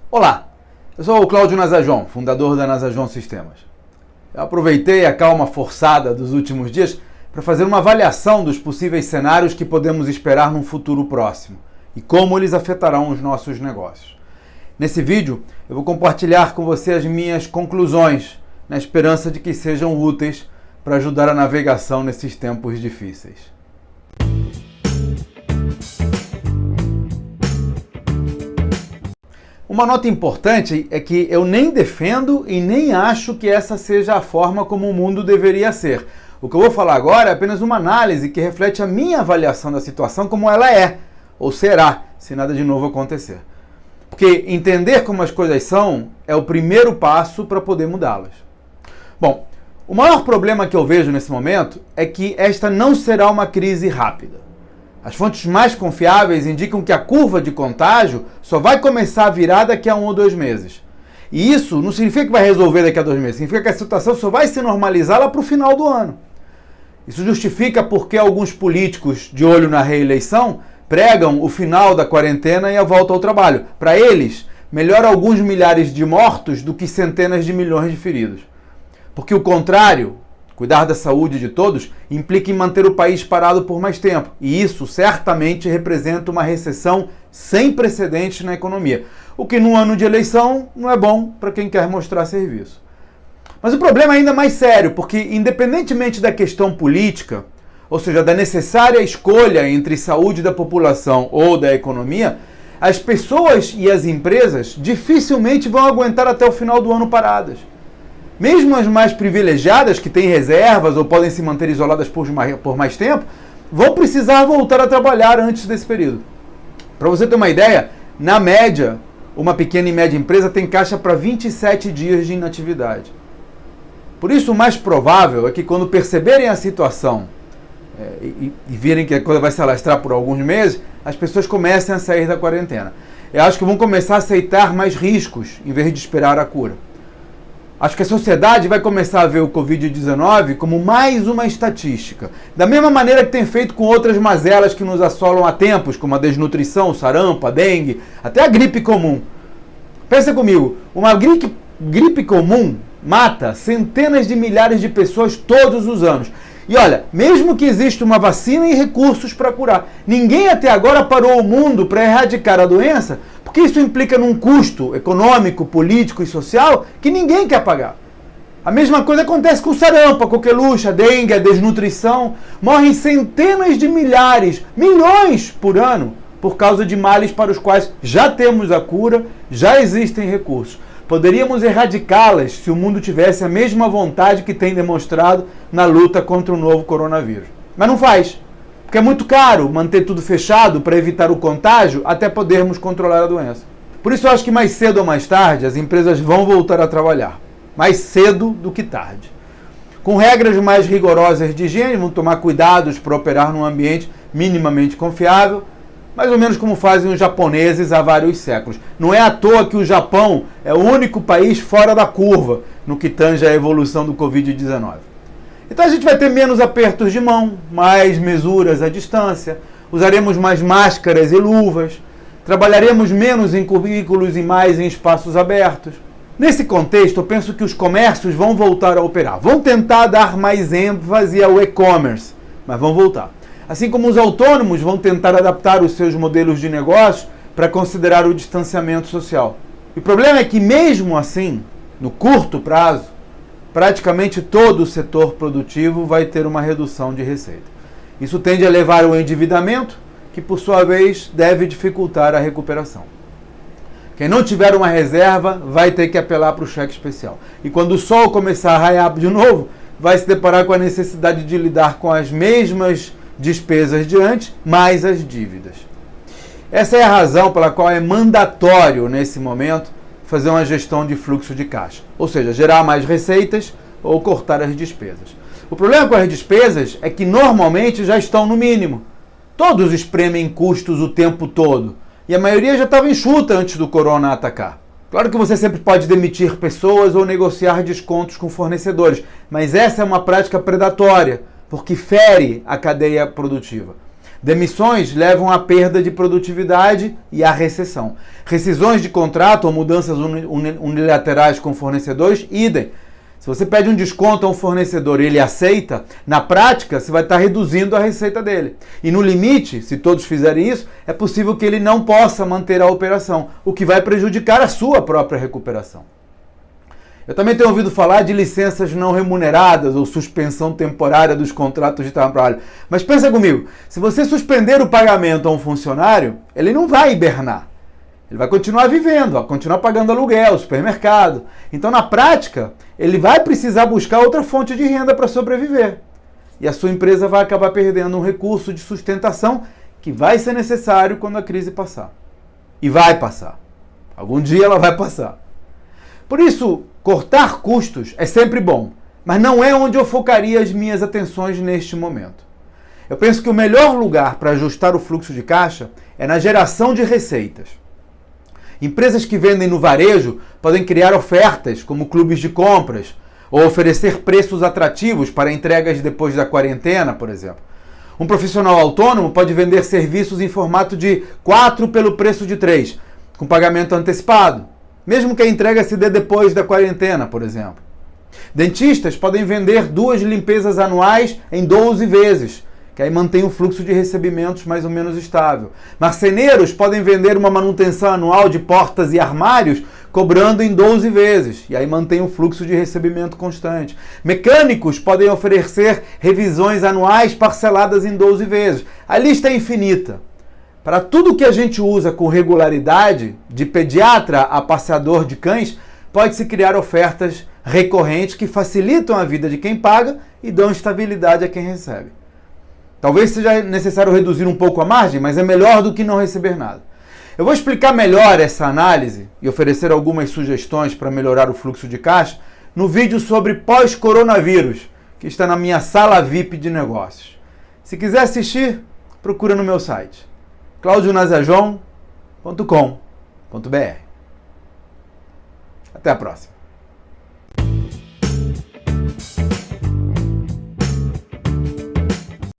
Olá, eu sou o Cláudio Nazajon, fundador da Nazajon Sistemas. Eu aproveitei a calma forçada dos últimos dias para fazer uma avaliação dos possíveis cenários que podemos esperar num futuro próximo e como eles afetarão os nossos negócios. Nesse vídeo, eu vou compartilhar com você as minhas conclusões, na esperança de que sejam úteis para ajudar a navegação nesses tempos difíceis. Uma nota importante é que eu nem defendo e nem acho que essa seja a forma como o mundo deveria ser. O que eu vou falar agora é apenas uma análise que reflete a minha avaliação da situação como ela é, ou será, se nada de novo acontecer. Porque entender como as coisas são é o primeiro passo para poder mudá-las. Bom, o maior problema que eu vejo nesse momento é que esta não será uma crise rápida. As fontes mais confiáveis indicam que a curva de contágio só vai começar a virar daqui a 1 ou 2 meses. E isso não significa que vai resolver daqui a 2 meses, significa que a situação só vai se normalizar lá para o final do ano. Isso justifica porque alguns políticos de olho na reeleição pregam o final da quarentena e a volta ao trabalho. Para eles, melhor alguns milhares de mortos do que centenas de milhões de feridos. Porque o contrário, cuidar da saúde de todos, implica em manter o país parado por mais tempo. E isso certamente representa uma recessão sem precedentes na economia. O que num ano de eleição não é bom para quem quer mostrar serviço. Mas o problema é ainda mais sério, porque independentemente da questão política, ou seja, da necessária escolha entre saúde da população ou da economia, as pessoas e as empresas dificilmente vão aguentar até o final do ano paradas. Mesmo as mais privilegiadas, que têm reservas ou podem se manter isoladas por mais tempo, vão precisar voltar a trabalhar antes desse período. Para você ter uma ideia, na média, uma pequena e média empresa tem caixa para 27 dias de inatividade. Por isso, o mais provável é que quando perceberem a situação e virem que a coisa vai se alastrar por alguns meses, as pessoas comecem a sair da quarentena. Eu acho que vão começar a aceitar mais riscos em vez de esperar a cura. Acho que a sociedade vai começar a ver o Covid-19 como mais uma estatística. Da mesma maneira que tem feito com outras mazelas que nos assolam há tempos, como a desnutrição, o sarampo, a dengue, até a gripe comum. Pensa comigo, uma gripe comum mata centenas de milhares de pessoas todos os anos. E olha, mesmo que exista uma vacina e recursos para curar, ninguém até agora parou o mundo para erradicar a doença, porque isso implica num custo econômico, político e social que ninguém quer pagar. A mesma coisa acontece com o sarampo, a coqueluche, a dengue, a desnutrição. Morrem centenas de milhares, milhões por ano, por causa de males para os quais já temos a cura, já existem recursos. Poderíamos erradicá-las se o mundo tivesse a mesma vontade que tem demonstrado na luta contra o novo coronavírus. Mas não faz, porque é muito caro manter tudo fechado para evitar o contágio até podermos controlar a doença. Por isso eu acho que mais cedo ou mais tarde as empresas vão voltar a trabalhar. Mais cedo do que tarde. Com regras mais rigorosas de higiene, vão tomar cuidados para operar num ambiente minimamente confiável, mais ou menos como fazem os japoneses há vários séculos. Não é à toa que o Japão é o único país fora da curva no que tange a evolução do Covid-19. Então a gente vai ter menos apertos de mão, mais mesuras à distância, usaremos mais máscaras e luvas, trabalharemos menos em cubículos e mais em espaços abertos. Nesse contexto, eu penso que os comércios vão voltar a operar. Vão tentar dar mais ênfase ao e-commerce, mas vão voltar. Assim como os autônomos vão tentar adaptar os seus modelos de negócio para considerar o distanciamento social. E o problema é que, mesmo assim, no curto prazo, praticamente todo o setor produtivo vai ter uma redução de receita. Isso tende a levar ao endividamento, que por sua vez deve dificultar a recuperação. Quem não tiver uma reserva vai ter que apelar para o cheque especial. E quando o sol começar a raiar de novo, vai se deparar com a necessidade de lidar com as mesmas despesas de antes, mais as dívidas. Essa é a razão pela qual é mandatório, nesse momento, fazer uma gestão de fluxo de caixa. Ou seja, gerar mais receitas ou cortar as despesas. O problema com as despesas é que normalmente já estão no mínimo. Todos espremem custos o tempo todo. E a maioria já estava enxuta antes do corona atacar. Claro que você sempre pode demitir pessoas ou negociar descontos com fornecedores, mas essa é uma prática predatória, porque fere a cadeia produtiva. Demissões levam à perda de produtividade e à recessão. Rescisões de contrato ou mudanças unilaterais com fornecedores, idem. Se você pede um desconto a um fornecedor e ele aceita, na prática você vai estar reduzindo a receita dele. E no limite, se todos fizerem isso, é possível que ele não possa manter a operação, o que vai prejudicar a sua própria recuperação. Eu também tenho ouvido falar de licenças não remuneradas ou suspensão temporária dos contratos de trabalho. Mas pensa comigo, se você suspender o pagamento a um funcionário, ele não vai hibernar. Ele vai continuar vivendo, vai continuar pagando aluguel, supermercado. Então, na prática, ele vai precisar buscar outra fonte de renda para sobreviver. E a sua empresa vai acabar perdendo um recurso de sustentação que vai ser necessário quando a crise passar. E vai passar. Algum dia ela vai passar. Por isso, cortar custos é sempre bom, mas não é onde eu focaria as minhas atenções neste momento. Eu penso que o melhor lugar para ajustar o fluxo de caixa é na geração de receitas. Empresas que vendem no varejo podem criar ofertas, como clubes de compras, ou oferecer preços atrativos para entregas depois da quarentena, por exemplo. Um profissional autônomo pode vender serviços em formato de 4 pelo preço de 3, com pagamento antecipado, mesmo que a entrega se dê depois da quarentena, por exemplo. Dentistas podem vender 2 limpezas anuais em 12 vezes, que aí mantém o fluxo de recebimentos mais ou menos estável. Marceneiros podem vender uma manutenção anual de portas e armários, cobrando em 12 vezes, e aí mantém o fluxo de recebimento constante. Mecânicos podem oferecer revisões anuais parceladas em 12 vezes. A lista é infinita. Para tudo que a gente usa com regularidade, de pediatra a passeador de cães, pode-se criar ofertas recorrentes que facilitam a vida de quem paga e dão estabilidade a quem recebe. Talvez seja necessário reduzir um pouco a margem, mas é melhor do que não receber nada. Eu vou explicar melhor essa análise e oferecer algumas sugestões para melhorar o fluxo de caixa no vídeo sobre pós-coronavírus, que está na minha sala VIP de negócios. Se quiser assistir, procura no meu site claudionazajon.com.br. Até a próxima.